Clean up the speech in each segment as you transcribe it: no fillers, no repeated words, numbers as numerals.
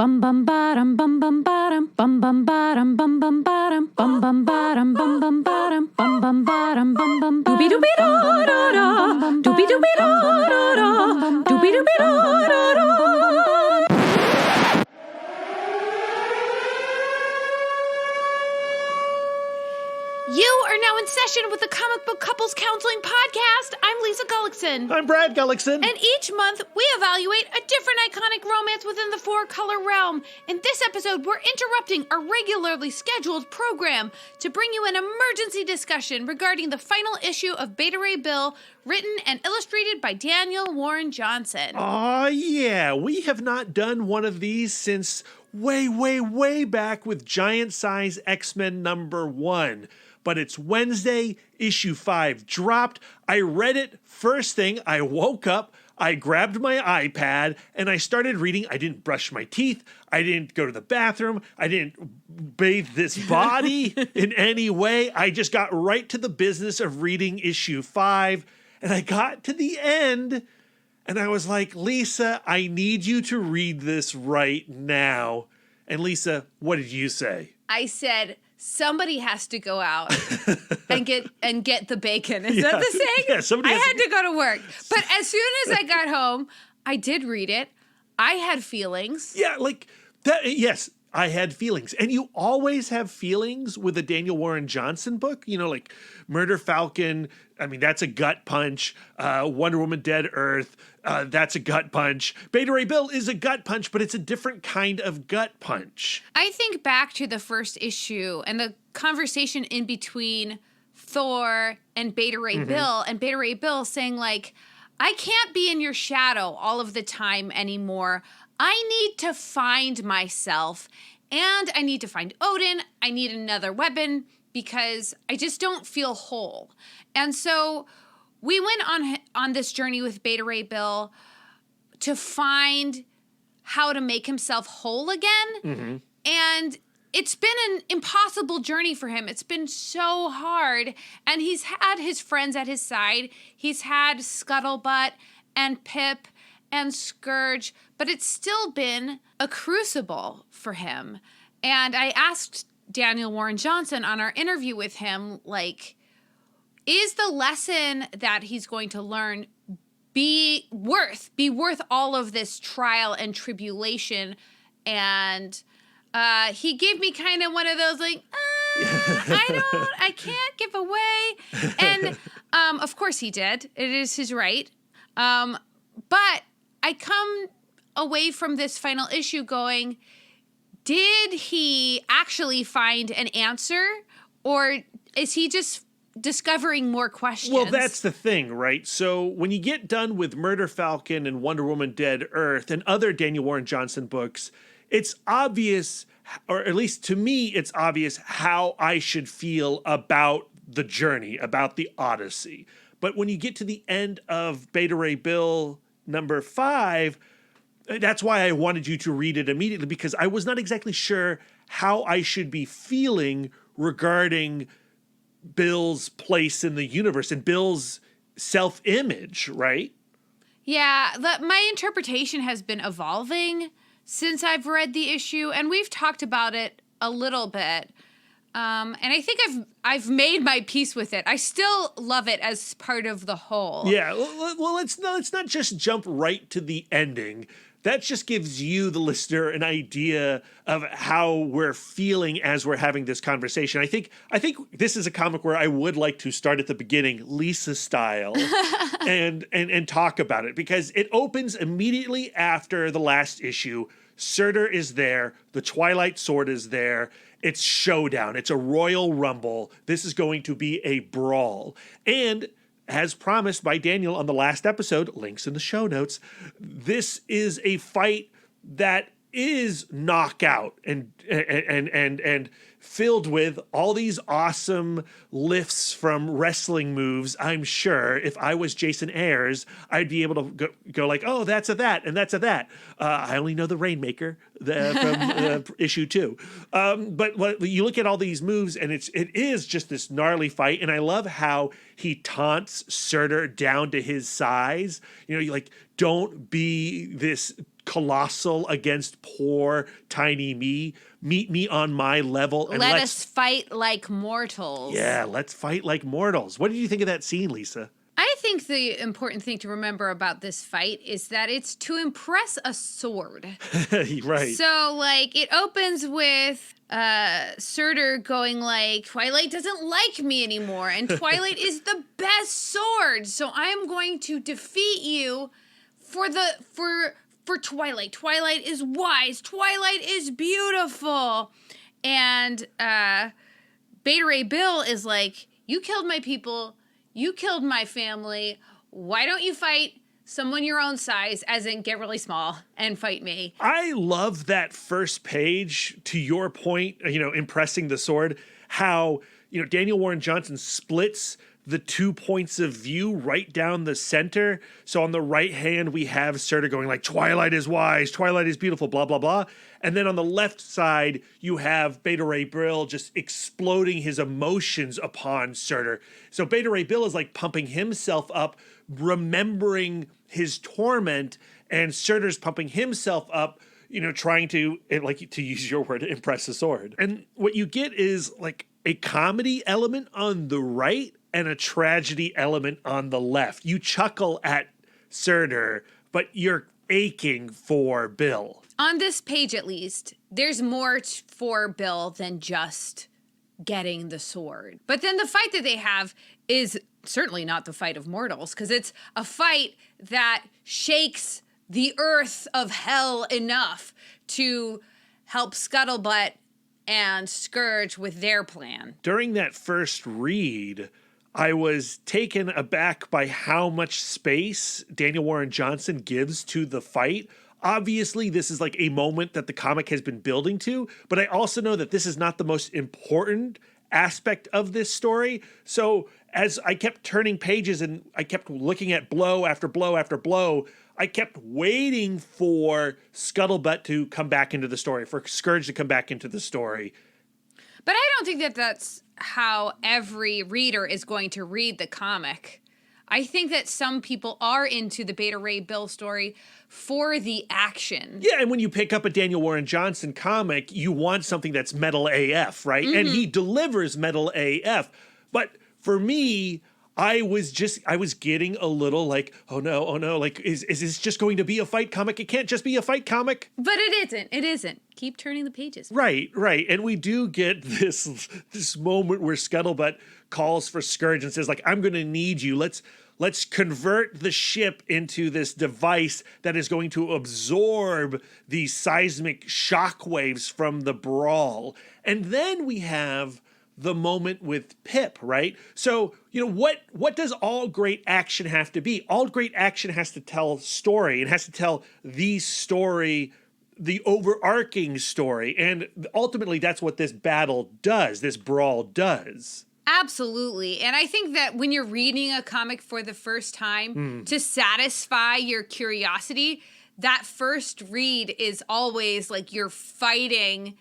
Bum bum bottom bum bum bottom bum bum bottom bum bum bottom bum bum bottom bum bum bottom bum bum bottom bum bum doobie doobie da da da doobie doobie da da da doobie doobie da da da. You are now in session with the Comic Book Couples Counseling Podcast. I'm Lisa Gullickson. I'm Brad Gullickson. And each month, we evaluate a different iconic romance within the four-color realm. In this episode, we're interrupting our regularly scheduled program to bring you an emergency discussion regarding the final issue of Beta Ray Bill, written and illustrated by Daniel Warren Johnson. Aw, yeah. We have not done one of these since way back with Giant Size X-Men #1. But it's Wednesday, issue 5 dropped. I read it first thing. I woke up, I grabbed my iPad, and I started reading. I didn't brush my teeth. I didn't go to the bathroom. I didn't bathe this body in any way. I just got right to the business of reading issue 5. And I got to the end, and I was like, Lisa, I need you to read this right now. And Lisa, what did you say? I said, somebody has to go out and get the bacon. Is that the saying? Yeah, somebody I had to go to work. But as soon as I got home, I did read it. I had feelings. Yeah, like that. Yes, I had feelings. And you always have feelings with a Daniel Warren Johnson book. You know, like Murder Falcon. I mean, that's a gut punch. Wonder Woman Dead Earth. That's a gut punch. Beta Ray Bill is a gut punch, but it's a different kind of gut punch. I think back to the first issue and the conversation in between Thor and Beta Ray Bill, and Beta Ray Bill saying, like, I can't be in your shadow all of the time anymore. I need to find myself, and I need to find Odin. I need another weapon because I just don't feel whole. And so we went on this journey with Beta Ray Bill to find how to make himself whole again. And it's been an impossible journey for him. It's been so hard. And he's had his friends at his side. He's had Scuttlebutt and Pip and Scourge, but it's still been a crucible for him. And I asked Daniel Warren Johnson on our interview with him, like, is the lesson that he's going to learn be worth all of this trial and tribulation? And he gave me kind of one of those, like, I can't give away. And of course he did. It is his right. But I come away from this final issue going, did he actually find an answer, or is he just discovering more questions? Well, that's the thing, right? So when you get done with Murder Falcon and Wonder Woman Dead Earth and other Daniel Warren Johnson books, it's obvious, or at least to me, it's obvious how I should feel about the journey, about the Odyssey. But when you get to the end of Beta Ray Bill #5, that's why I wanted you to read it immediately, because I was not exactly sure how I should be feeling regarding Bill's place in the universe and Bill's self-image, right? Yeah, my interpretation has been evolving since I've read the issue, and we've talked about it a little bit. And I think I've made my peace with it. I still love it as part of the whole. Yeah, well, let's not just jump right to the ending. That just gives you, the listener, an idea of how we're feeling as we're having this conversation. I think this is a comic where I would like to start at the beginning, Lisa style, and talk about it, because it opens immediately after the last issue. Surtr is there. The Twilight Sword is there. It's showdown. It's a royal rumble. This is going to be a brawl. And as promised by Daniel on the last episode, links in the show notes, this is a fight that is knockout and filled with all these awesome lifts from wrestling moves. I'm sure if I was Jason Ayers, I'd be able to go like, oh, that's a that, and that's a that. I only know the Rainmaker from issue 2. But you look at all these moves, and it is just this gnarly fight. And I love how he taunts Surtr down to his size. You know, you like, don't be this colossal against poor, tiny me. Meet me on my level. And Let us fight like mortals. Yeah, let's fight like mortals. What did you think of that scene, Lisa? I think the important thing to remember about this fight is that it's to impress a sword. Right. So, like, it opens with Surtr going like, Twilight doesn't like me anymore, and Twilight is the best sword, so I am going to defeat you for Twilight. Twilight is wise. Twilight is beautiful. And Beta Ray Bill is like, you killed my people. You killed my family. Why don't you fight someone your own size, as in get really small, and fight me? I love that first page, to your point, impressing the sword, how, Daniel Warren Johnson splits the 2 points of view right down the center. So on the right hand, we have Surtr going like, Twilight is wise, Twilight is beautiful, blah, blah, blah. And then on the left side, you have Beta Ray Bill just exploding his emotions upon Surtr. So Beta Ray Bill is like pumping himself up, remembering his torment, and Surtr's pumping himself up, trying to, like, to use your word, impress the sword. And what you get is like a comedy element on the right and a tragedy element on the left. You chuckle at Surtr, but you're aching for Bill. On this page, at least, there's more for Bill than just getting the sword. But then the fight that they have is certainly not the fight of mortals, because it's a fight that shakes the earth of hell enough to help Scuttlebutt and Scourge with their plan. During that first read, I was taken aback by how much space Daniel Warren Johnson gives to the fight. Obviously, this is like a moment that the comic has been building to, but I also know that this is not the most important aspect of this story. So as I kept turning pages and I kept looking at blow after blow after blow, I kept waiting for Scuttlebutt to come back into the story, for Scourge to come back into the story. But I don't think that that's how every reader is going to read the comic. I think that some people are into the Beta Ray Bill story for the action. Yeah, and when you pick up a Daniel Warren Johnson comic, you want something that's metal AF, right? Mm-hmm. And he delivers metal AF. But for me, I was getting a little like, oh no, like, is this just going to be a fight comic? It can't just be a fight comic. But it isn't. Keep turning the pages. Right. And we do get this moment where Scuttlebutt calls for Scourge and says, like, I'm going to need you. Let's convert the ship into this device that is going to absorb these seismic shockwaves from the brawl. And then we have the moment with Pip, right? So, what does all great action have to be? All great action has to tell story. It has to tell the story, the overarching story. And ultimately, that's what this battle does, this brawl does. Absolutely. And I think that when you're reading a comic for the first time, to satisfy your curiosity, that first read is always like you're fighting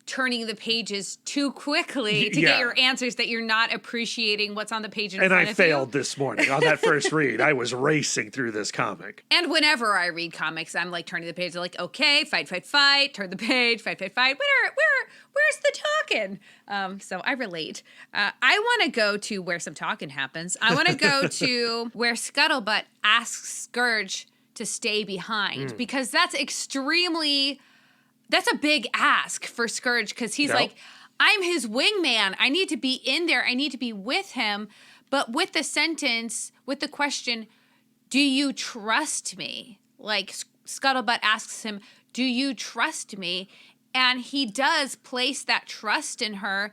turning the pages too quickly to get your answers, that you're not appreciating what's on the page in front of you. And I failed this morning on that first read. I was racing through this comic. And whenever I read comics, I'm like turning the page, like, okay, fight, turn the page, fight. Where's the talking? So I relate. I want to go to where some talking happens. I want to go to where Scuttlebutt asks Scourge to stay behind, because that's a big ask for Scourge, because he's like, I'm his wingman. I need to be in there. I need to be with him. But with the question, do you trust me? Like, Scuttlebutt asks him, do you trust me? And he does place that trust in her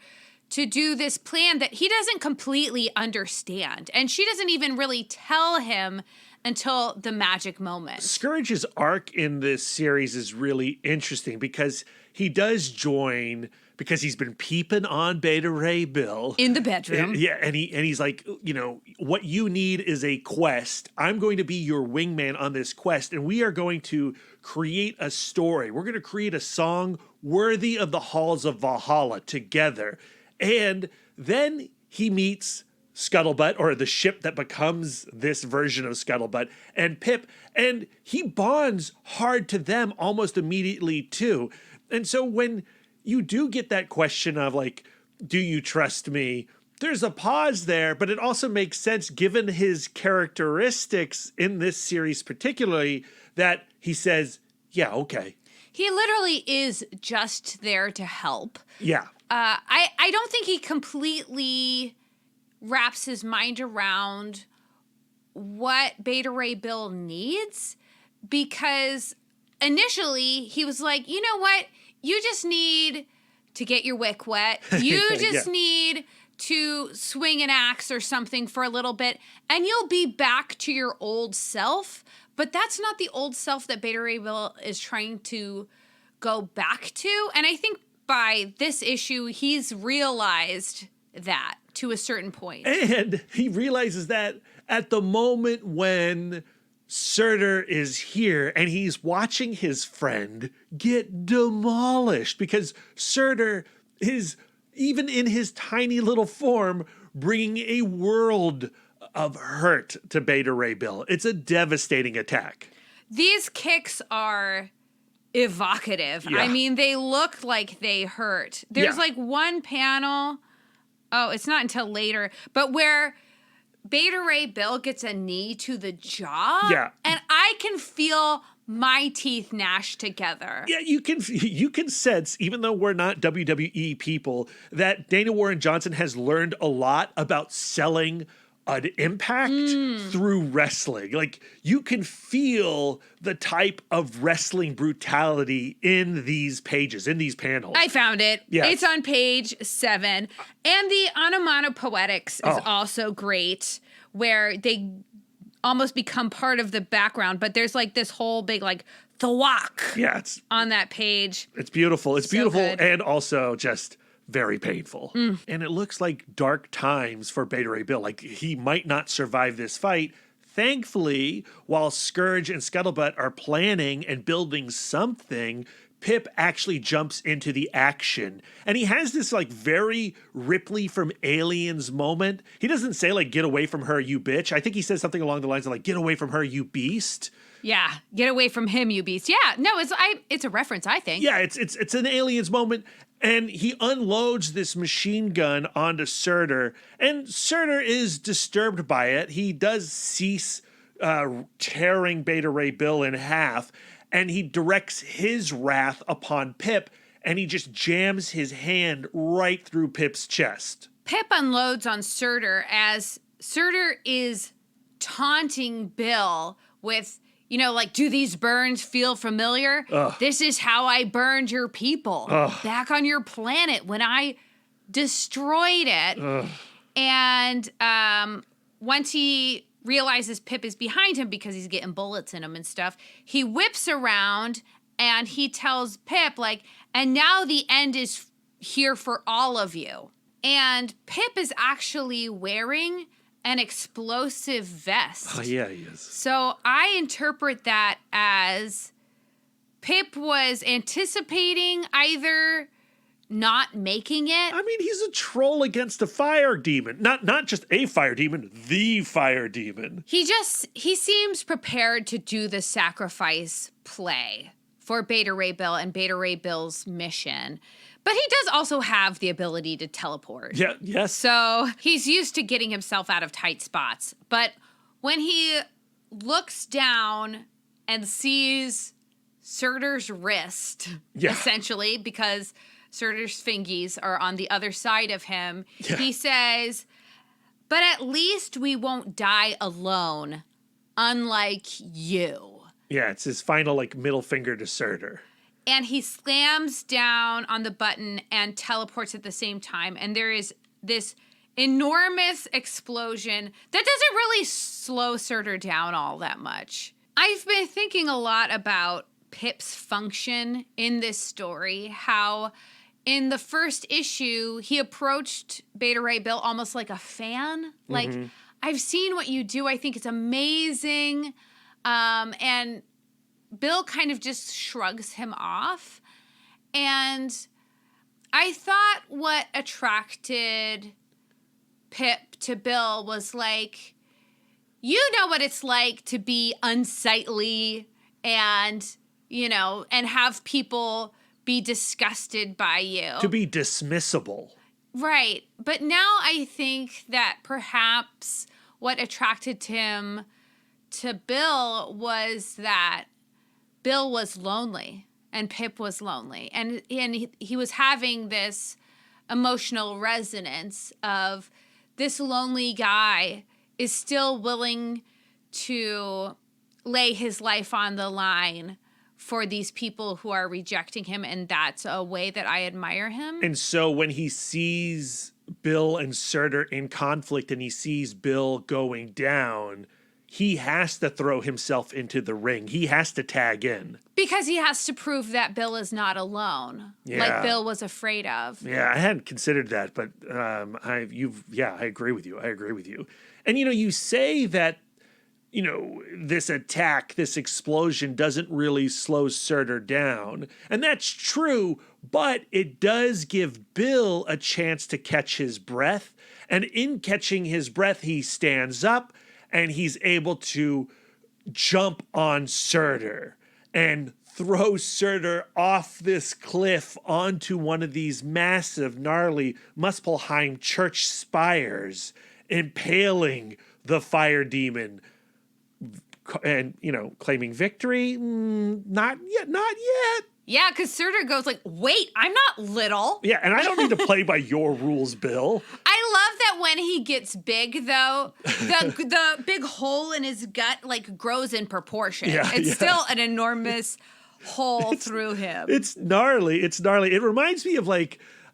to do this plan that he doesn't completely understand. And she doesn't even really tell him until the magic moment. Scourge's arc in this series is really interesting because he does join because he's been peeping on Beta Ray Bill in the bedroom. And he's like, what you need is a quest. I'm going to be your wingman on this quest, and we are going to create a story. We're going to create a song worthy of the halls of Valhalla together. And then he meets Scuttlebutt, or the ship that becomes this version of Scuttlebutt, and Pip, and he bonds hard to them almost immediately too. And so when you do get that question of like, do you trust me? There's a pause there, but it also makes sense given his characteristics in this series particularly, that he says, yeah, okay. He literally is just there to help. Yeah. I don't think he completely wraps his mind around what Beta Ray Bill needs, because initially he was like, you know what? You just need to get your wick wet. You just need to swing an axe or something for a little bit, and you'll be back to your old self. But that's not the old self that Beta Ray Bill is trying to go back to. And I think by this issue, he's realized that to a certain point. And he realizes that at the moment when Surtr is here and he's watching his friend get demolished, because Surtr is, even in his tiny little form, bringing a world of hurt to Beta Ray Bill. It's a devastating attack. These kicks are evocative. Yeah. I mean, they look like they hurt. There's like one panel, it's not until later, but where Beta Ray Bill gets a knee to the jaw. Yeah. And I can feel my teeth gnash together. Yeah, you can sense, even though we're not WWE people, that Dana Warren Johnson has learned a lot about selling an impact through wrestling. Like, you can feel the type of wrestling brutality in these pages, in these panels. I found it. Yes. It's on page 7. And the onomatopoetics is also great, where they almost become part of the background, but there's like this whole big like thwack on that page. It's beautiful. It's So beautiful good. and also just very painful. And it looks like dark times for Beta Ray Bill. Like, he might not survive this fight. Thankfully, while Scourge and Scuttlebutt are planning and building something, Pip actually jumps into the action. And he has this like very Ripley from Aliens moment. He doesn't say like, get away from her, you bitch. I think he says something along the lines of like, get away from her, you beast. Yeah, get away from him, you beast. Yeah, no, it's a reference, I think. Yeah, it's an Aliens moment. And he unloads this machine gun onto Surtr, and Surtr is disturbed by it. He does cease tearing Beta Ray Bill in half, and he directs his wrath upon Pip, and he just jams his hand right through Pip's chest. Pip unloads on Surtr as Surtr is taunting Bill with, you know, like, do these burns feel familiar? This is how I burned your people back on your planet when I destroyed it. And once he realizes Pip is behind him because he's getting bullets in him and stuff, he whips around and he tells Pip, like, and now the end is here for all of you. And Pip is actually wearing an explosive vest. Oh, yeah, he is. So I interpret that as Pip was anticipating either not making it. I mean, he's a troll against a fire demon. Not just a fire demon, the fire demon. He seems prepared to do the sacrifice play for Beta Ray Bill and Beta Ray Bill's mission. But he does also have the ability to teleport. Yeah, yes. So he's used to getting himself out of tight spots. But when he looks down and sees Surtr's wrist, essentially, because Surtr's fingies are on the other side of him, he says, but at least we won't die alone, unlike you. Yeah, it's his final, like, middle finger to Surtr. And he slams down on the button and teleports at the same time. And there is this enormous explosion that doesn't really slow Surtr down all that much. I've been thinking a lot about Pip's function in this story, how in the first issue, he approached Beta Ray Bill almost like a fan. Like, I've seen what you do. I think it's amazing. And Bill kind of just shrugs him off. And I thought what attracted Pip to Bill was like, you know what it's like to be unsightly and, and have people be disgusted by you. To be dismissible. Right. But now I think that perhaps what attracted him to Bill was that Bill was lonely and Pip was lonely. And he was having this emotional resonance of this lonely guy is still willing to lay his life on the line for these people who are rejecting him, and that's a way that I admire him. And so when he sees Bill and Surtr in conflict and he sees Bill going down, he has to throw himself into the ring. He has to tag in. Because he has to prove that Bill is not alone, like Bill was afraid of. Yeah, I hadn't considered that, but I agree with you. I agree with you. And, you say that, this attack, this explosion doesn't really slow Surtr down. And that's true, but it does give Bill a chance to catch his breath. And in catching his breath, he stands up and he's able to jump on Surtr and throw Surtr off this cliff onto one of these massive, gnarly Muspelheim church spires, impaling the fire demon. And, claiming victory? Not yet. Yeah, because Surtr goes like, wait, I'm not little. Yeah, and I don't need to play by your rules, Bill. I love that when he gets big, though, the big hole in his gut, grows in proportion. Yeah, it's still an enormous hole through him. It's gnarly. It reminds me of,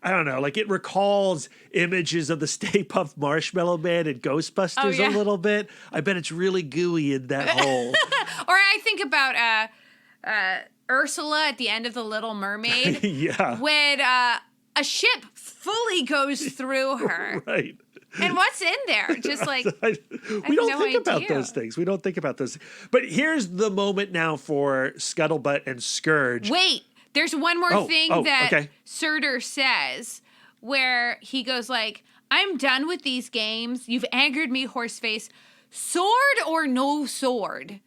I don't know, it recalls images of the Stay Puft Marshmallow Man and Ghostbusters a little bit. I bet it's really gooey in that hole. Or I think about Ursula at the end of The Little Mermaid. Yeah. When a ship fully goes through her. Right. And what's in there? Just we don't think about those things. We don't think about those. But here's the moment now for Scuttlebutt and Scourge. Wait. There's one more thing that okay. Surtr says where he goes I'm done with these games. You've angered me, Horseface. Sword or no sword,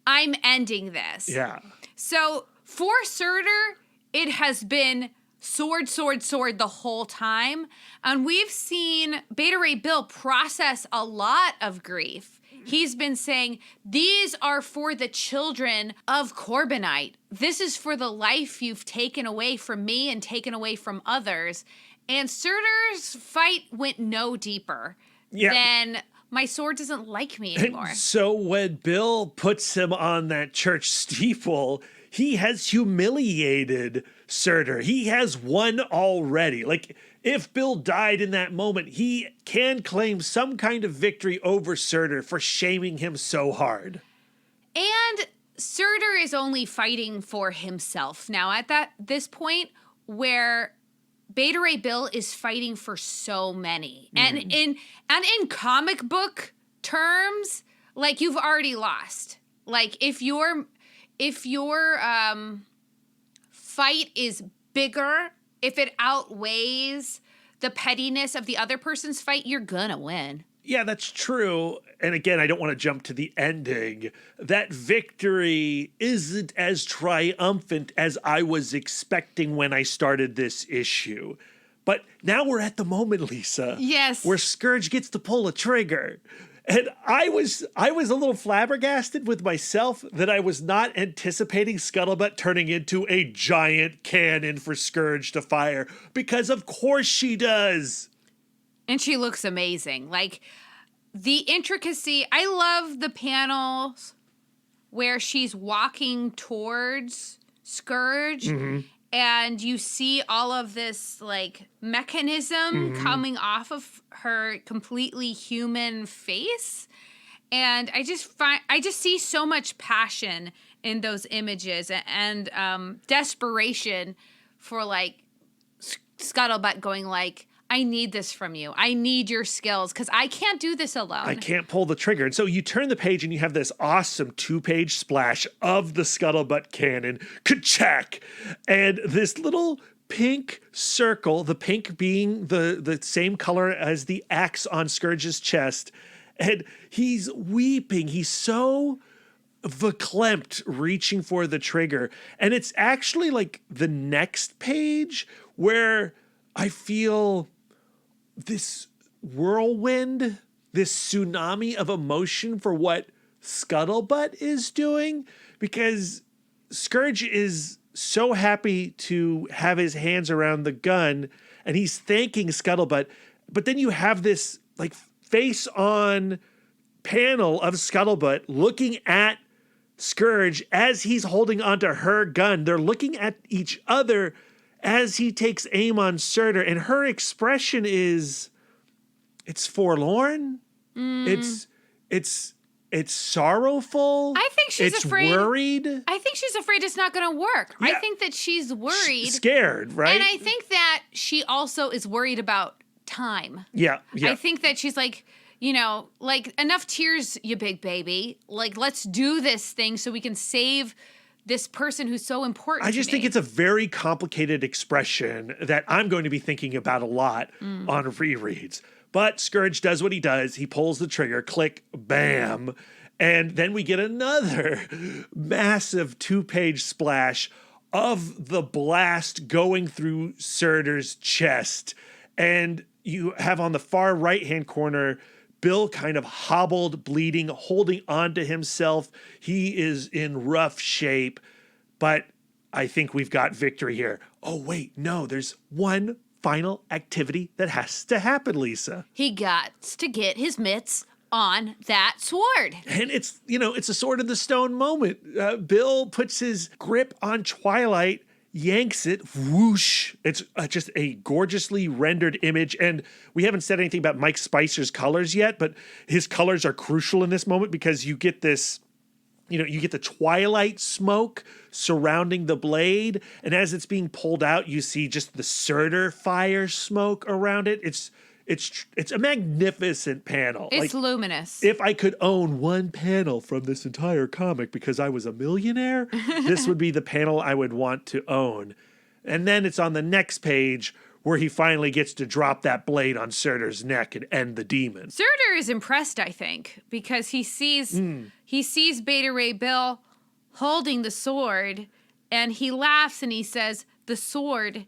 I'm ending this. Yeah. So for Surtr, it has been sword, sword, sword the whole time. And we've seen Beta Ray Bill process a lot of grief. He's been saying, these are for the children of Corbinite. This is for the life you've taken away from me and taken away from others. And Surtr's fight went no deeper than my sword doesn't like me anymore. And so when Bill puts him on that church steeple, he has humiliated Surtr. He has won already. If Bill died in that moment, he can claim some kind of victory over Surtr for shaming him so hard. And Surtr is only fighting for himself now at this point where Beta Ray Bill is fighting for so many. And in comic book terms, you've already lost. If your fight is bigger, if it outweighs the pettiness of the other person's fight, you're gonna win. Yeah, that's true. And again, I don't want to jump to the ending. That victory isn't as triumphant as I was expecting when I started this issue. But now we're at the moment, Lisa. Yes. Where Scourge gets to pull a trigger. And I was a little flabbergasted with myself that I was not anticipating Scuttlebutt turning into a giant cannon for Scourge to fire, because of course she does. And she looks amazing. The intricacy, I love the panels where she's walking towards Scourge and you see all of this mechanism coming off of her completely human face. And I just see so much passion in those images and desperation for Scuttlebutt going I need this from you. I need your skills because I can't do this alone. I can't pull the trigger. And so you turn the page and you have this awesome 2-page splash of the scuttlebutt cannon. Ka-chack! And this little pink circle, the pink being the same color as the axe on Scourge's chest. And he's weeping. He's so verklempt, reaching for the trigger. And it's actually like the next page where I feel this whirlwind, this tsunami of emotion for what Scuttlebutt is doing, because Scourge is so happy to have his hands around the gun and he's thanking Scuttlebutt. But then you have this like face on panel of Scuttlebutt looking at Scourge as he's holding onto her gun. They're looking at each other as he takes aim on Surtr, and her expression is, it's forlorn. It's sorrowful. I think she's it's afraid. Worried. I think she's afraid it's not going to work. Yeah. I think that she's worried. Scared, right? And I think that she also is worried about time. Yeah. I think that she's like, you know, like, enough tears, you big baby. Like, let's do this thing so we can save this person who's so important I just think it's a very complicated expression that I'm going to be thinking about a lot on rereads. But Scourge does what he does. He pulls the trigger, click, bam. And then we get another massive 2-page splash of the blast going through Surtr's chest. And you have on the far right-hand corner Bill kind of hobbled, bleeding, holding on to himself. He is in rough shape, but I think we've got victory here. Oh, wait, no, there's one final activity that has to happen, Lisa. He got to get his mitts on that sword. And it's, you know, it's a sword in the stone moment. Bill puts his grip on Twilight, yanks it, whoosh. It's just a gorgeously rendered image. And we haven't said anything about Mike Spicer's colors yet, but his colors are crucial in this moment because you get this, you know, you get the twilight smoke surrounding the blade. And as it's being pulled out, you see just the Surtr fire smoke around it. It's a magnificent panel. It's luminous. If I could own one panel from this entire comic because I was a millionaire, this would be the panel I would want to own. And then it's on the next page where he finally gets to drop that blade on Surtr's neck and end the demon. Surtr is impressed, I think, because he sees Beta Ray Bill holding the sword, and he laughs and he says, "The sword,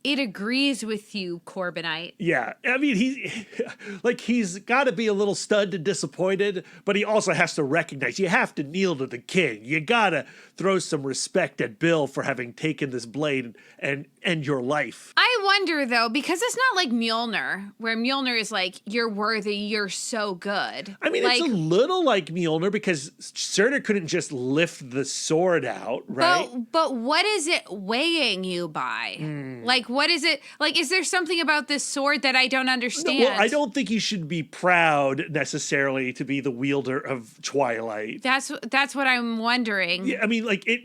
it agrees with you, Corbinite." Yeah, I mean, he's got to be a little stunned and disappointed, but he also has to recognize you have to kneel to the king. You got to throw some respect at Bill for having taken this blade and end your life. I wonder, though, because it's not like Mjolnir, where Mjolnir is like, you're worthy, you're so good. I mean, like, it's a little like Mjolnir because Surtr couldn't just lift the sword out, right? But what is it weighing you by? Like, what is it? Like, is there something about this sword that I don't understand? Well, I don't think you should be proud necessarily to be the wielder of Twilight. That's what I'm wondering. Yeah, I mean, like it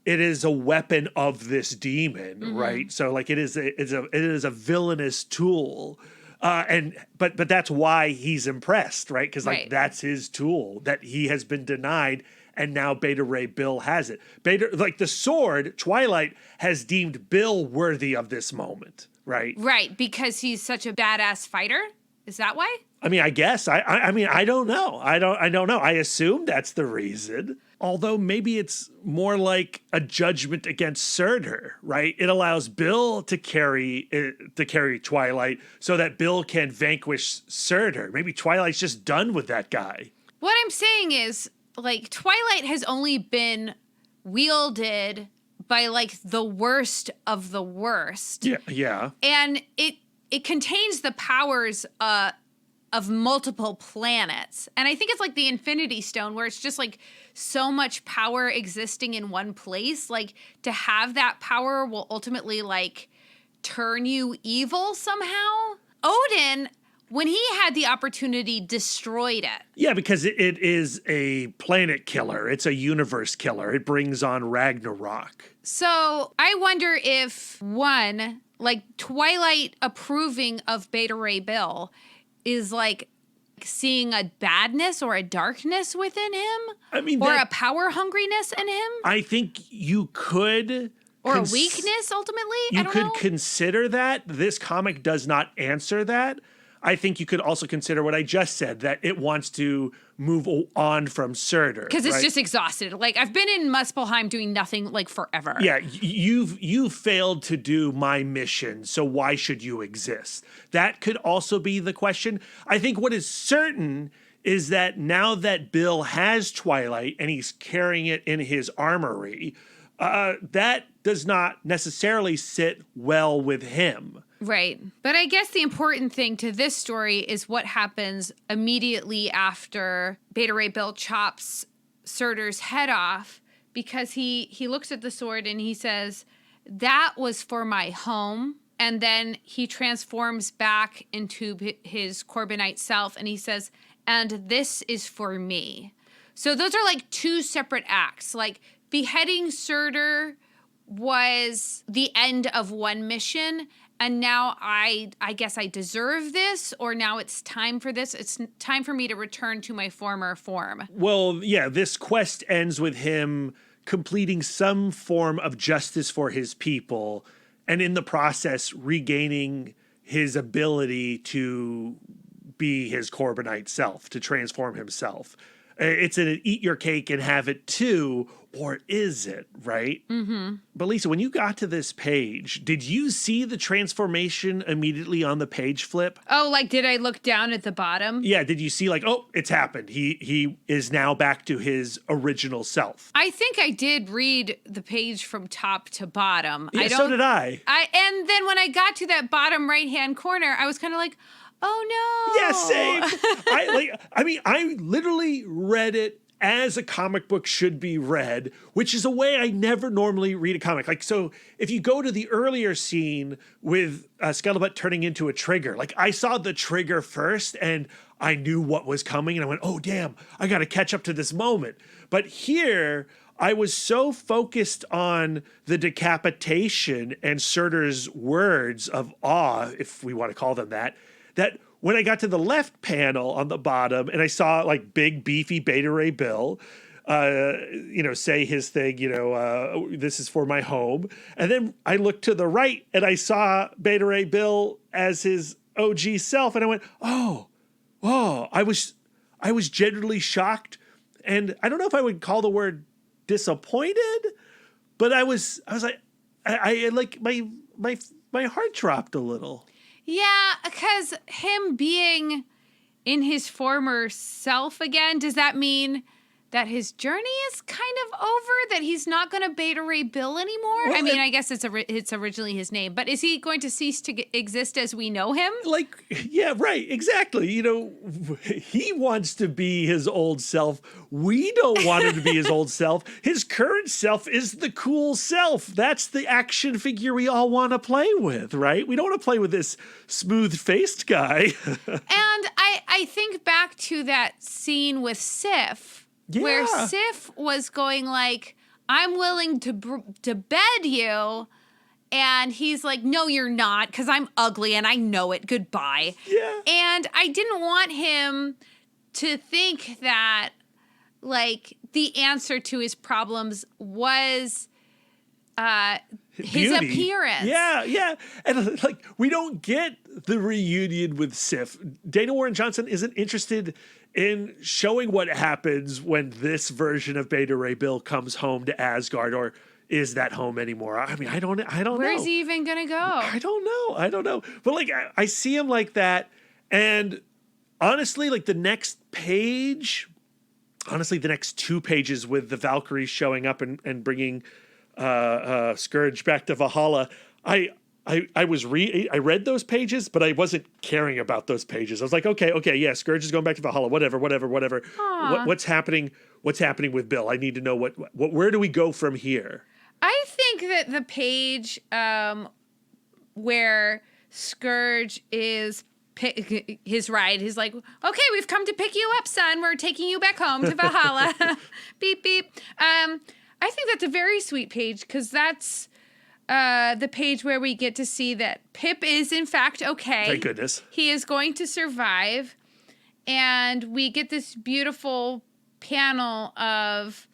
is a weapon of this demon, right? So like it is a villainous tool. But that's why he's impressed, right? Because like that's his tool that he has been denied, and now Beta Ray Bill has it. Like the sword, Twilight has deemed Bill worthy of this moment, right? Right, because he's such a badass fighter. Is that why? I mean, I guess. I mean, I don't know. I don't know. I assume that's the reason. Although maybe it's more like a judgment against Surtr, right? It allows Bill to carry Twilight so that Bill can vanquish Surtr. Maybe Twilight's just done with that guy. What I'm saying is, like, Twilight has only been wielded by like the worst of the worst. Yeah. And it contains the powers of multiple planets. And I think it's like the Infinity Stone, where it's just like so much power existing in one place. Like, to have that power will ultimately like turn you evil somehow. Odin, when he had the opportunity, destroyed it. Yeah, because it is a planet killer. It's a universe killer. It brings on Ragnarok. So I wonder if, one, like Twilight approving of Beta Ray Bill is like seeing a badness or a darkness within him. I mean, or a power hungriness in him. I think you could. Or a weakness, ultimately? You could consider that. This comic does not answer that. I think you could also consider what I just said, that it wants to move on from Surtr. Because it's just exhausted. Like, I've been in Muspelheim doing nothing, like, forever. Yeah, you've failed to do my mission, so why should you exist? That could also be the question. I think what is certain is that now that Bill has Twilight and he's carrying it in his armory, that does not necessarily sit well with him. Right. But I guess the important thing to this story is what happens immediately after Beta Ray Bill chops Surtr's head off, because he looks at the sword and he says, "That was for my home." And then he transforms back into his Corbinite self and he says, "And this is for me." So those are like two separate acts. Like, beheading Surtr was the end of one mission, and now I guess I deserve this, or now it's time for this. It's time for me to return to my former form. Well, yeah, this quest ends with him completing some form of justice for his people, and in the process regaining his ability to be his Corbinite self, to transform himself. It's an eat your cake and have it too, or is it, right? Mm-hmm. But Lisa, when you got to this page, did you see the transformation immediately on the page flip? Oh, like, did I look down at the bottom? Yeah, did you see like, oh, it's happened. He is now back to his original self. I think I did read the page from top to bottom. Yeah, so did I. And then when I got to that bottom right-hand corner, I was kind of like, oh no. Yeah, same. I literally read it as a comic book should be read, which is a way I never normally read a comic. Like, so if you go to the earlier scene with Scuttlebutt turning into a trigger, like I saw the trigger first and I knew what was coming and I went, oh damn, I got to catch up to this moment. But here I was so focused on the decapitation and Surtr's words of awe, if we want to call them that when I got to the left panel on the bottom and I saw like big beefy Beta Ray Bill, say his thing, this is for my home. And then I looked to the right and I saw Beta Ray Bill as his OG self. And I went, oh, I was genuinely shocked. And I don't know if I would call the word disappointed, but I was like, I like my heart dropped a little. Yeah, because him being in his former self again, does that mean that his journey is kind of over? That he's not going to Beta Ray Bill anymore? Well, I mean, I guess it's originally his name, but is he going to cease to exist as we know him? Like, yeah, right, exactly. He wants to be his old self. We don't want him to be his old self. His current self is the cool self. That's the action figure we all want to play with, right? We don't want to play with this smooth-faced guy. And I think back to that scene with Sif, where Sif was going like, I'm willing to bed you. And he's like, no, you're not, because I'm ugly and I know it. Goodbye. Yeah. And I didn't want him to think that, like, the answer to his problems was his appearance. Yeah. And, like, we don't get the reunion with Sif. Dana Warren Johnson isn't interested in showing what happens when this version of Beta Ray Bill comes home to Asgard, or is that home anymore? I mean, I don't know. Where's he even gonna go? I don't know. But like, I see him like that, and honestly, like the next two pages with the Valkyries showing up and bringing Scourge back to Valhalla, I read those pages, but I wasn't caring about those pages. I was like, okay, yeah, Scourge is going back to Valhalla, whatever. What's happening with Bill? I need to know where do we go from here? I think that the page where Scourge is his ride, he's like, okay, we've come to pick you up, son. We're taking you back home to Valhalla. Beep, beep. I think that's a very sweet page, because that's the page where we get to see that Pip is in fact okay. Thank goodness. He is going to survive. And we get this beautiful panel of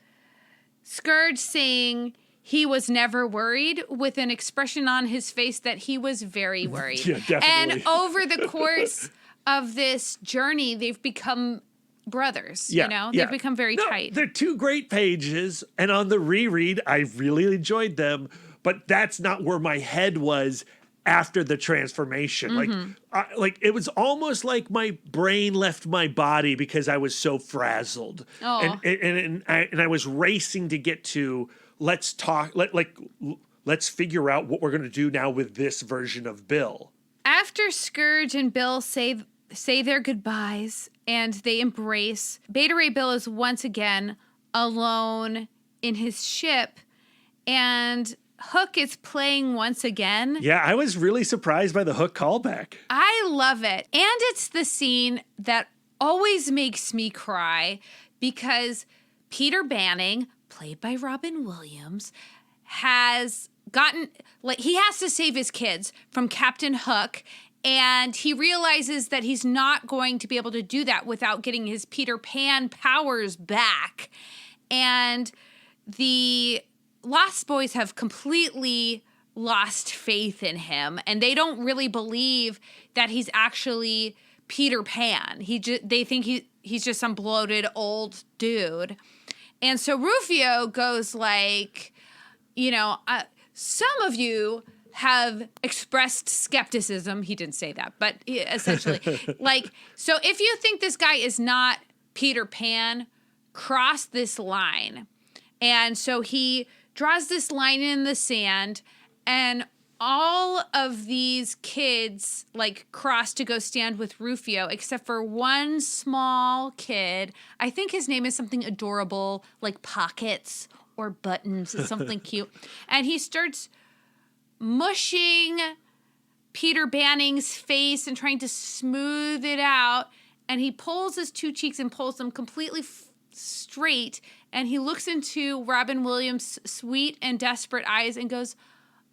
Scourge saying he was never worried, with an expression on his face that he was very worried. Yeah, definitely. And over the course of this journey, they've become brothers. Yeah, you know, yeah. they've become very tight. They're two great pages, and on the reread, I really enjoyed them. But that's not where my head was after the transformation. Like it was almost like my brain left my body because I was so frazzled. Oh. And I was racing to get to let's talk. Let's figure out what we're going to do now with this version of Bill. After Scourge and Bill say their goodbyes and they embrace, Beta Ray Bill is once again alone in his ship, and Hook is playing once again. Yeah, I was really surprised by the Hook callback. I love it. And it's the scene that always makes me cry because Peter Banning, played by Robin Williams, has gotten, like, he has to save his kids from Captain Hook, and he realizes that he's not going to be able to do that without getting his Peter Pan powers back. And the Lost Boys have completely lost faith in him, and they don't really believe that he's actually Peter Pan. They think he's just some bloated old dude. And so Rufio goes like, you know, some of you have expressed skepticism. He didn't say that, but essentially, like, so if you think this guy is not Peter Pan, cross this line. And so he draws this line in the sand, and all of these kids like cross to go stand with Rufio, except for one small kid. I think his name is something adorable, like Pockets or Buttons, or something cute. And he starts mushing Peter Banning's face and trying to smooth it out. And he pulls his two cheeks and pulls them completely straight. And he looks into Robin Williams' sweet and desperate eyes and goes,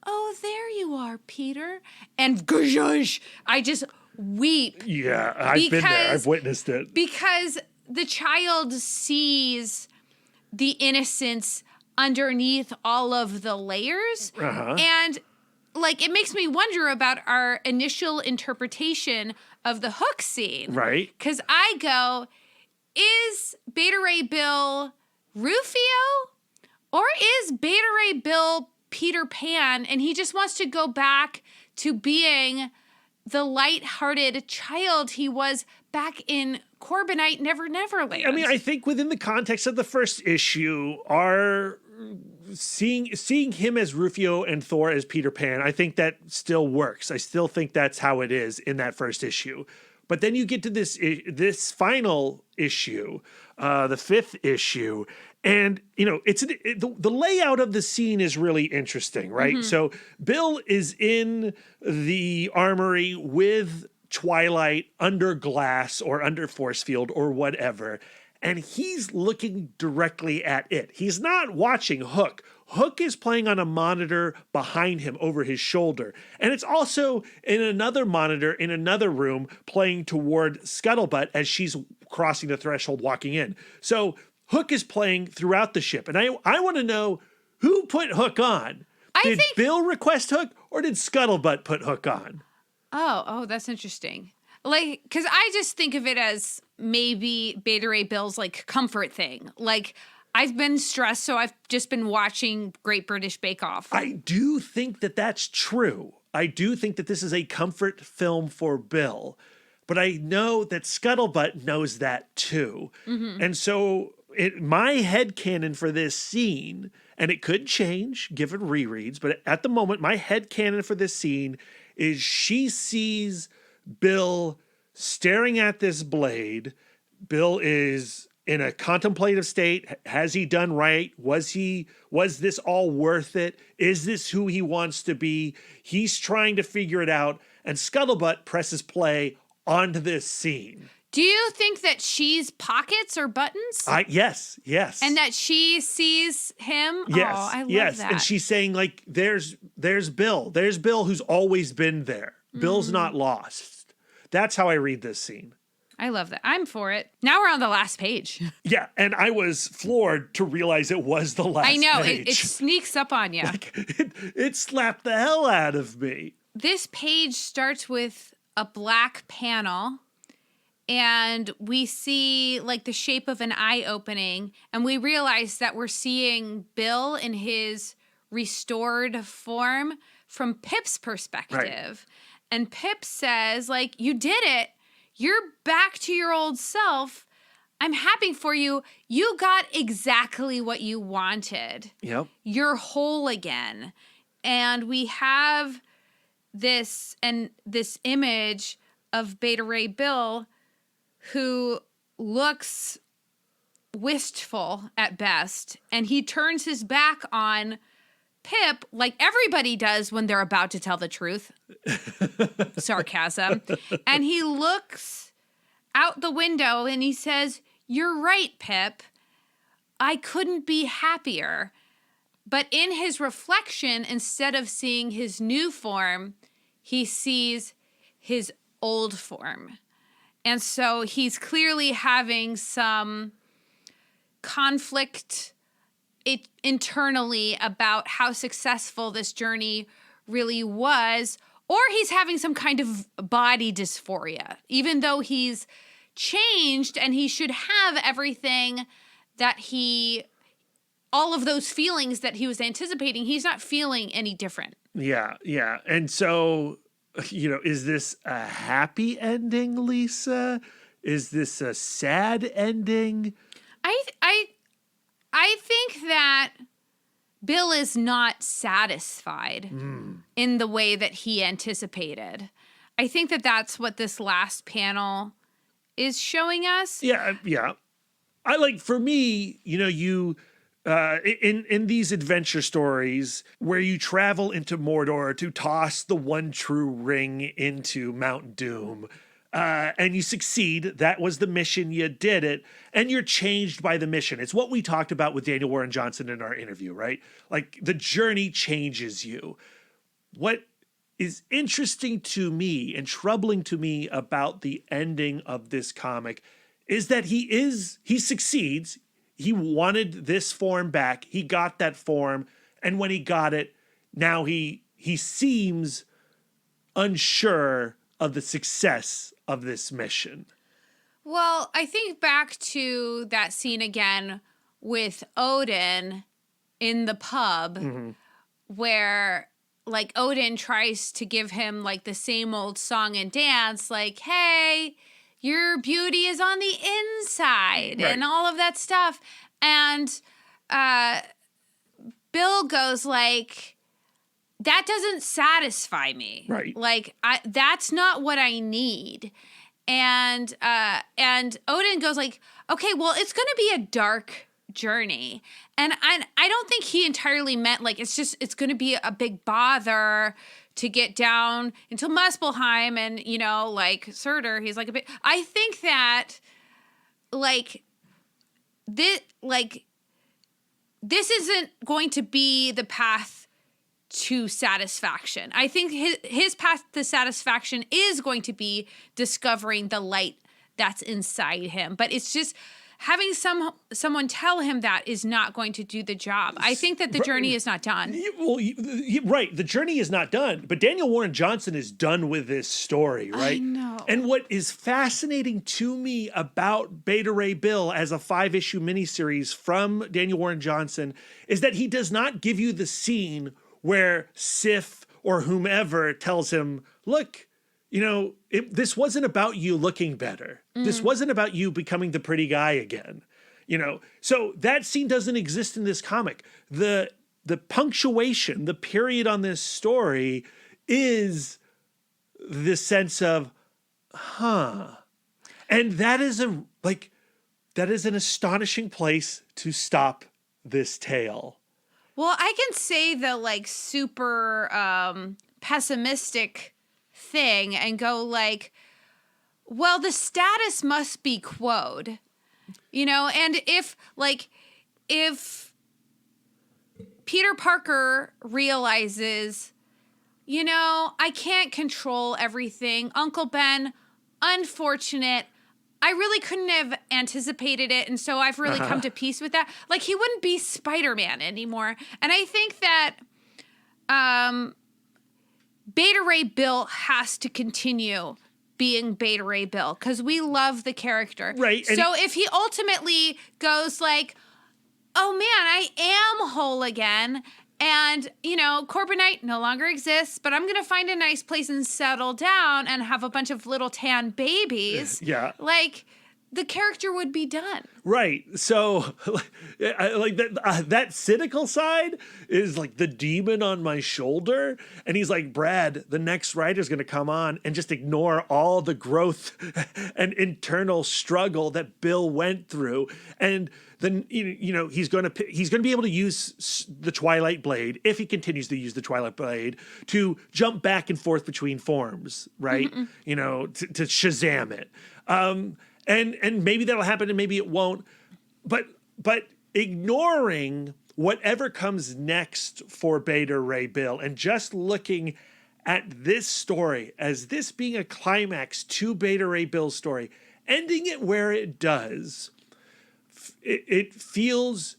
"Oh, there you are, Peter." And guzhush, I just weep. Yeah, I've been there. I've witnessed it. Because the child sees the innocence underneath all of the layers. And, like, it makes me wonder about our initial interpretation of the Hook scene. Right. Because I go, is Beta Ray Bill Rufio? Or is Beta Ray Bill Peter Pan, and he just wants to go back to being the lighthearted child he was back in Corbinite Neverland? I mean, I think within the context of the first issue, our seeing him as Rufio and Thor as Peter Pan, I think that still works. I still think that's how it is in that first issue. But then you get to this final issue, the fifth issue, and, you know, the layout of the scene is really interesting, right? So Bill is in the armory with Twilight under glass or under force field or whatever, and he's looking directly at it. He's not watching Hook. Hook is playing on a monitor behind him over his shoulder. And it's also in another monitor in another room playing toward Scuttlebutt as she's crossing the threshold walking in. So Hook is playing throughout the ship. And I want to know, who put Hook on? Did Bill request Hook, or did Scuttlebutt put Hook on? Oh, that's interesting. Like, because I just think of it as maybe Beta Ray Bill's, like, comfort thing. Like, I've been stressed, so I've just been watching Great British Bake Off. I do think that that's true. I do think that this is a comfort film for Bill. But I know that Scuttlebutt knows that too. And so my headcanon for this scene, and it could change given rereads, but at the moment, my headcanon for this scene is she sees Bill staring at this blade. Bill is in a contemplative state. Has he done right? Was this all worth it? Is this who he wants to be? He's trying to figure it out. And Scuttlebutt presses play onto this scene. Do you think that she's pockets or buttons? Yes. And that she sees him? Yes. Oh, I love yes. that. And she's saying, like, there's Bill. There's Bill who's always been there. Bill's not lost. That's how I read this scene. I love that. I'm for it. Now we're on the last page. Yeah, and I was floored to realize it was the last I know. page. It sneaks up on you. Like, it slapped the hell out of me. This page starts with a black panel. And we see like the shape of an eye opening, and we realize that we're seeing Bill in his restored form from Pip's perspective. Right. And Pip says, like, you did it. You're back to your old self. I'm happy for you. You got exactly what you wanted. Yep. You're whole again. And we have this image of Beta Ray Bill, who looks wistful at best, and he turns his back on Pip like everybody does when they're about to tell the truth. Sarcasm. And he looks out the window and he says, "You're right, Pip. I couldn't be happier." But in his reflection, instead of seeing his new form, he sees his old form. And so he's clearly having some conflict internally about how successful this journey really was, or he's having some kind of body dysphoria, even though he's changed and he should have everything that all of those feelings that he was anticipating. He's not feeling any different. Yeah. And so, is this a happy ending, Lisa? Is this a sad ending? I think that Bill is not satisfied in the way that he anticipated. I think that that's what this last panel is showing us. Yeah. For me, you in these adventure stories where you travel into Mordor to toss the one true ring into Mount Doom, and you succeed. That was the mission. You did it. And you're changed by the mission. It's what we talked about with Daniel Warren Johnson in our interview, right? Like, the journey changes you. What is interesting to me and troubling to me about the ending of this comic is that he succeeds. He wanted this form back. He got that form. And when he got it, now he seems unsure of the success of this mission. Well, I think back to that scene again with Odin in the pub, where like Odin tries to give him like the same old song and dance, like, hey, your beauty is on the inside, right, and all of that stuff. And Bill goes like, that doesn't satisfy me. Right. Like, that's not what I need. And Odin goes like, okay, well, it's going to be a dark journey. And I don't think he entirely meant like, it's going to be a big bother to get down into Muspelheim and, like Surtr, he's like a bit, I think that this isn't going to be the path to satisfaction. I think his path to satisfaction is going to be discovering the light that's inside him. But it's just having someone tell him that is not going to do the job. I think that the journey is not done. Right. The journey is not done. But Daniel Warren Johnson is done with this story, right? I know. And what is fascinating to me about Beta Ray Bill as a 5-issue miniseries from Daniel Warren Johnson is that he does not give you the scene where Sif or whomever tells him, look, this wasn't about you looking better. This wasn't about you becoming the pretty guy again. So that scene doesn't exist in this comic. The punctuation, the period on this story is the sense of, and that is an astonishing place to stop this tale. Well, I can say the super pessimistic thing and go like, well, the status must be quoed, and if Peter Parker realizes, I can't control everything. Uncle Ben, unfortunate. I really couldn't have anticipated it, and so I've really come to peace with that. Like, he wouldn't be Spider-Man anymore. And I think that Beta Ray Bill has to continue being Beta Ray Bill because we love the character. Right. So if he ultimately goes like, oh man, I am whole again, and, Corbinite no longer exists, but I'm going to find a nice place and settle down and have a bunch of little tan babies. Yeah. Like, the character would be done. Right. So, like that cynical side is like the demon on my shoulder. And he's like, Brad, the next writer's going to come on and just ignore all the growth and internal struggle that Bill went through. And then, he's going to be able to use the Twilight Blade, if he continues to use the Twilight Blade, to jump back and forth between forms, right? To Shazam it. And maybe that'll happen and maybe it won't. But ignoring whatever comes next for Beta Ray Bill and just looking at this story as this being a climax to Beta Ray Bill's story, ending it where it does, it feels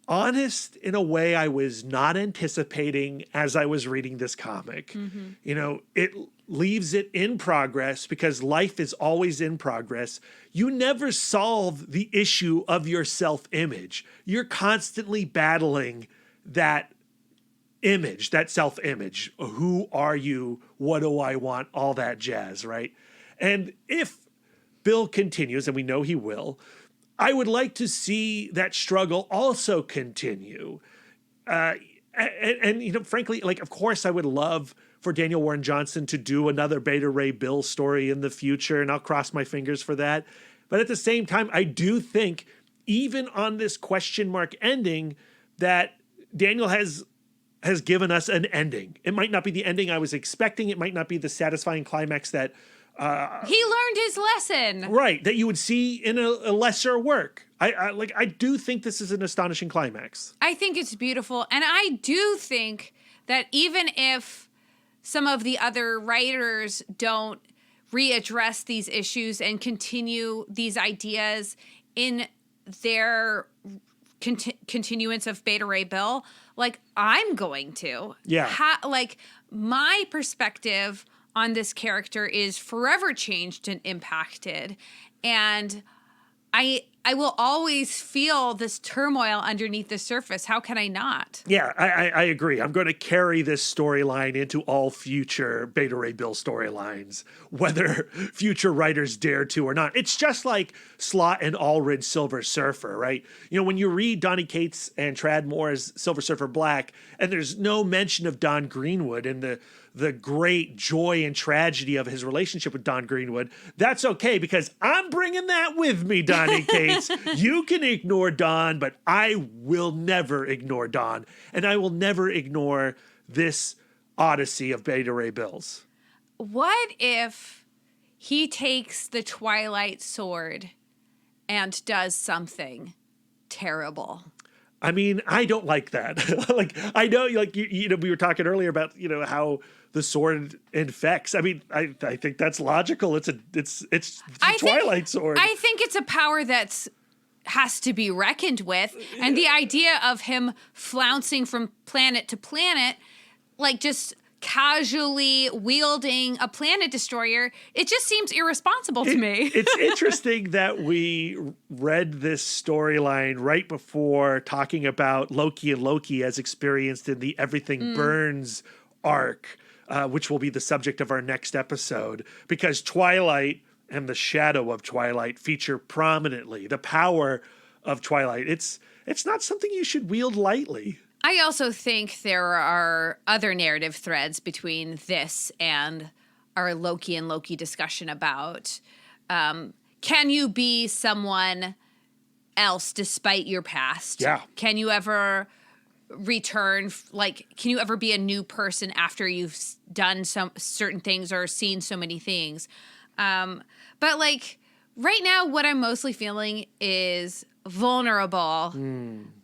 honest in a way I was not anticipating as I was reading this comic. It leaves it in progress because life is always in progress. You never solve the issue of your self-image. You're constantly battling that image, that self-image. Who are you? What do I want? All that jazz, right? And if Bill continues, and we know he will, I would like to see that struggle also continue. And frankly, like, of course, I would love for Daniel Warren Johnson to do another Beta Ray Bill story in the future, and I'll cross my fingers for that. But at the same time, I do think, even on this question mark ending, that Daniel has given us an ending. It might not be the ending I was expecting. It might not be the satisfying climax that he learned his lesson. Right, that you would see in a lesser work. I do think this is an astonishing climax. I think it's beautiful. And I do think that even if some of the other writers don't readdress these issues and continue these ideas in their continuance of Beta Ray Bill, like, I'm going to. Yeah. My perspective on this character is forever changed and impacted. And I will always feel this turmoil underneath the surface. How can I not? Yeah, I agree. I'm going to carry this storyline into all future Beta Ray Bill storylines, whether future writers dare to or not. It's just like Slott and Allred's Silver Surfer, right? When you read Donny Cates and Tradd Moore's Silver Surfer Black, and there's no mention of Don Greenwood and the great joy and tragedy of his relationship with Don Greenwood, that's okay because I'm bringing that with me, Donny Cates. You can ignore Don, but I will never ignore Don, and I will never ignore this odyssey of Beta Ray Bills. What if he takes the Twilight Sword and does something terrible? I mean, I don't like that. Like, I know, like, we were talking earlier about, how the sword infects. I mean, I think that's logical. It's the Twilight Sword. I think it's a power that's has to be reckoned with. And the idea of him flouncing from planet to planet, like just casually wielding a planet destroyer, it just seems irresponsible to me. It's interesting that we read this storyline right before talking about Loki and Loki as experienced in the Everything Burns arc, which will be the subject of our next episode, because Twilight and the shadow of Twilight feature prominently. The power of Twilight. It's not something you should wield lightly. I also think there are other narrative threads between this and our Loki and Loki discussion about can you be someone else despite your past? Yeah. Can you ever return, can you ever be a new person after you've done some certain things or seen so many things? But like right now, what I'm mostly feeling is vulnerable,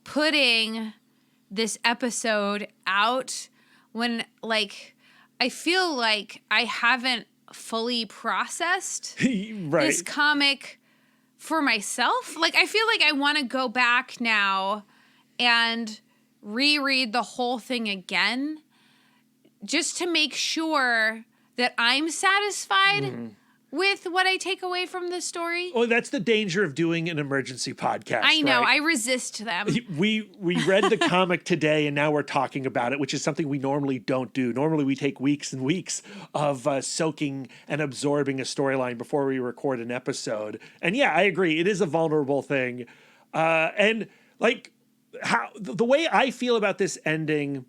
putting this episode out when like I feel like I haven't fully processed this comic for myself. Like I feel like I want to go back now and reread the whole thing again just to make sure that I'm satisfied with what I take away from this story. Oh, that's the danger of doing an emergency podcast. I know. Right? I resist them. We read the comic today and now we're talking about it, which is something we normally don't do. Normally we take weeks and weeks of soaking and absorbing a storyline before we record an episode. And yeah, I agree. It is a vulnerable thing. And like how the way I feel about this ending,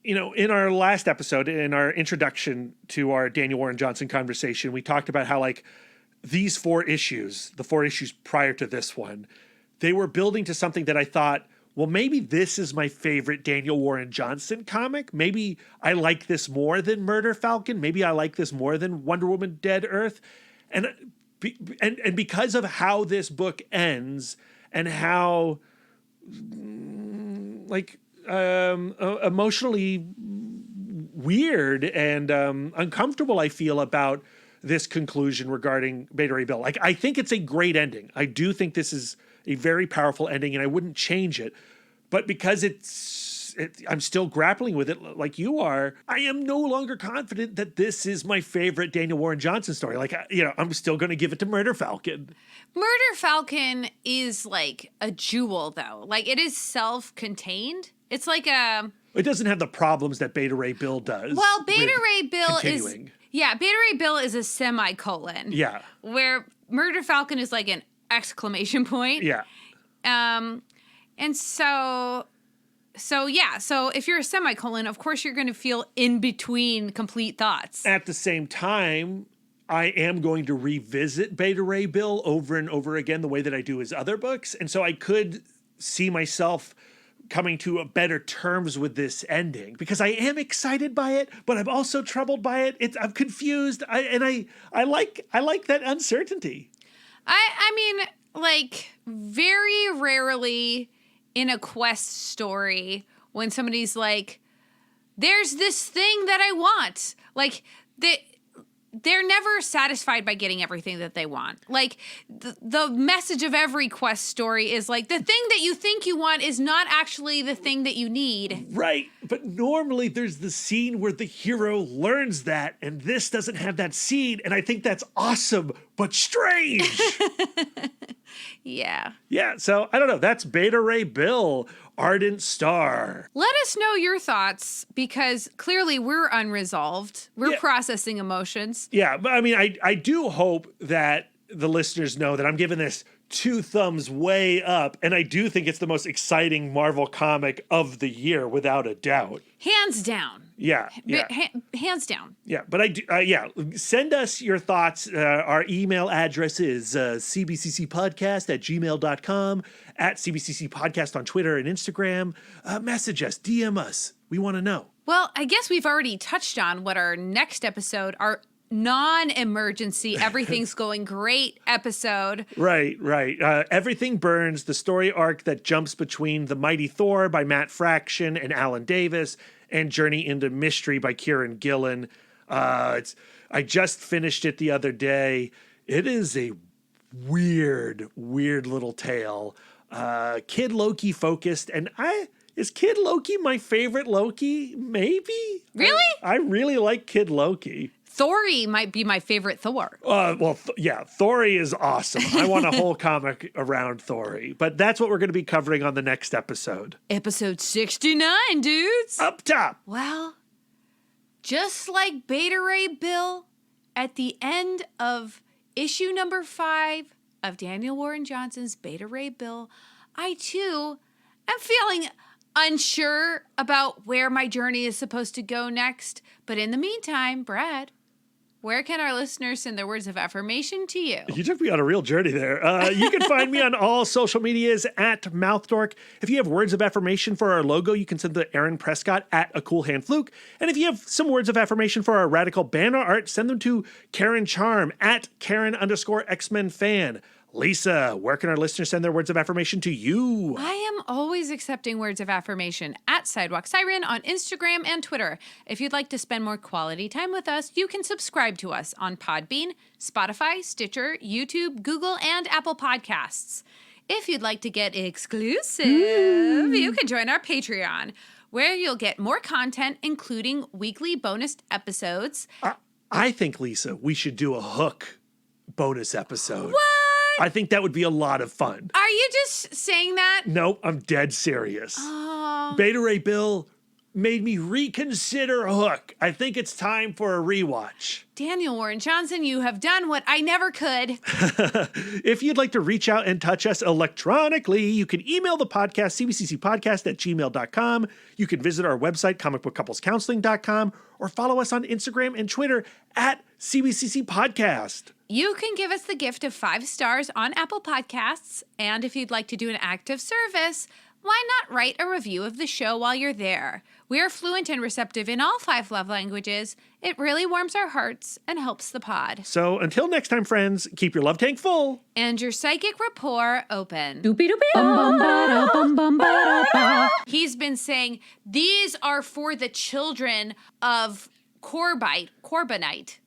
you know, in our last episode, in our introduction to our Daniel Warren Johnson conversation, we talked about how like these 4 issues, the 4 issues prior to this one, they were building to something that I thought, well, maybe this is my favorite Daniel Warren Johnson comic. Maybe I like this more than Murder Falcon. Maybe I like this more than Wonder Woman Dead Earth. And because of how this book ends and how like emotionally weird and uncomfortable I feel about this conclusion regarding Beta Ray Bill. Like, I think it's a great ending. I do think this is a very powerful ending, and I wouldn't change it. But because I'm still grappling with it like you are, I am no longer confident that this is my favorite Daniel Warren Johnson story. Like, you know, I'm still going to give it to Murder Falcon. Murder Falcon is like a jewel, though. Like, it is self-contained. It's like a... It doesn't have the problems that Beta Ray Bill does. Well, Beta Ray Bill continuing. Beta Ray Bill is a semicolon. Yeah. Where Murder Falcon is like an exclamation point. Yeah. And so if you're a semicolon, of course you're going to feel in between complete thoughts. At the same time, I am going to revisit Beta Ray Bill over and over again the way that I do his other books. And so I could see myself coming to a better terms with this ending because I am excited by it, but I'm also troubled by it. I'm confused. I like that uncertainty. I mean, like, very rarely in a quest story when somebody's like, there's this thing that I want. Like, they're never satisfied by getting everything that they want. Like, the message of every quest story is like, the thing that you think you want is not actually the thing that you need. Right. But normally there's the scene where the hero learns that, and this doesn't have that scene, and I think that's awesome, but strange. Yeah. Yeah, so I don't know. That's Beta Ray Bill, Ardent Star. Let us know your thoughts because clearly we're unresolved. We're processing emotions. Yeah, but I mean, I do hope that the listeners know that I'm giving this 2 thumbs way up, and I do think it's the most exciting Marvel comic of the year, without a doubt. Hands down. Yeah. Hands down. Yeah, but I do, send us your thoughts. Our email address is cbccpodcast@gmail.com, at CBCC Podcast on Twitter and Instagram. Message us, DM us. We want to know. Well, I guess we've already touched on what our next episode, our non-emergency, everything's going great episode. Right. Everything Burns, the story arc that jumps between The Mighty Thor by Matt Fraction and Alan Davis, and Journey into Mystery by Kieran Gillen. I just finished it the other day. It is a weird little tale. Kid Loki focused, and is Kid Loki my favorite Loki? Maybe. Really? I really like Kid Loki. Thori might be my favorite Thor. Thori is awesome. I want a whole comic around Thori. But that's what we're going to be covering on the next episode. Episode 69, dudes. Up top. Well, just like Beta Ray Bill, at the end of issue number 5 of Daniel Warren Johnson's Beta Ray Bill, I too am feeling unsure about where my journey is supposed to go next. But in the meantime, Brad, Where can our listeners send their words of affirmation to you? You took me on a real journey there. You can find me on all social medias at MouthDork. If you have words of affirmation for our logo, you can send to Aaron Prescott at A Cool Hand Fluke. And if you have some words of affirmation for our radical banner art, send them to Karen Charm at Karen_X-Men fan. Lisa, where can our listeners send their words of affirmation to you? I am always accepting words of affirmation at Sidewalk Siren on Instagram and Twitter. If you'd like to spend more quality time with us, you can subscribe to us on Podbean, Spotify, Stitcher, YouTube, Google, and Apple Podcasts. If you'd like to get exclusive, you can join our Patreon, where you'll get more content, including weekly bonus episodes. I think, Lisa, we should do a Hook bonus episode. What? I think that would be a lot of fun. Are you just saying that? Nope, I'm dead serious. Oh. Beta Ray Bill made me reconsider Hook. I think it's time for a rewatch. Daniel Warren Johnson, you have done what I never could. If you'd like to reach out and touch us electronically, you can email the podcast, cbccpodcast@gmail.com. You can visit our website, comicbookcouplescounseling.com, or follow us on Instagram and Twitter at CBCC Podcast. You can give us the gift of 5 stars on Apple Podcasts. And if you'd like to do an act of service, why not write a review of the show while you're there? We are fluent and receptive in all 5 love languages. It really warms our hearts and helps the pod. So until next time, friends, keep your love tank full. And your psychic rapport open. Doopy-doopy-da. He's been saying, these are for the children of Corbite. Cornobite?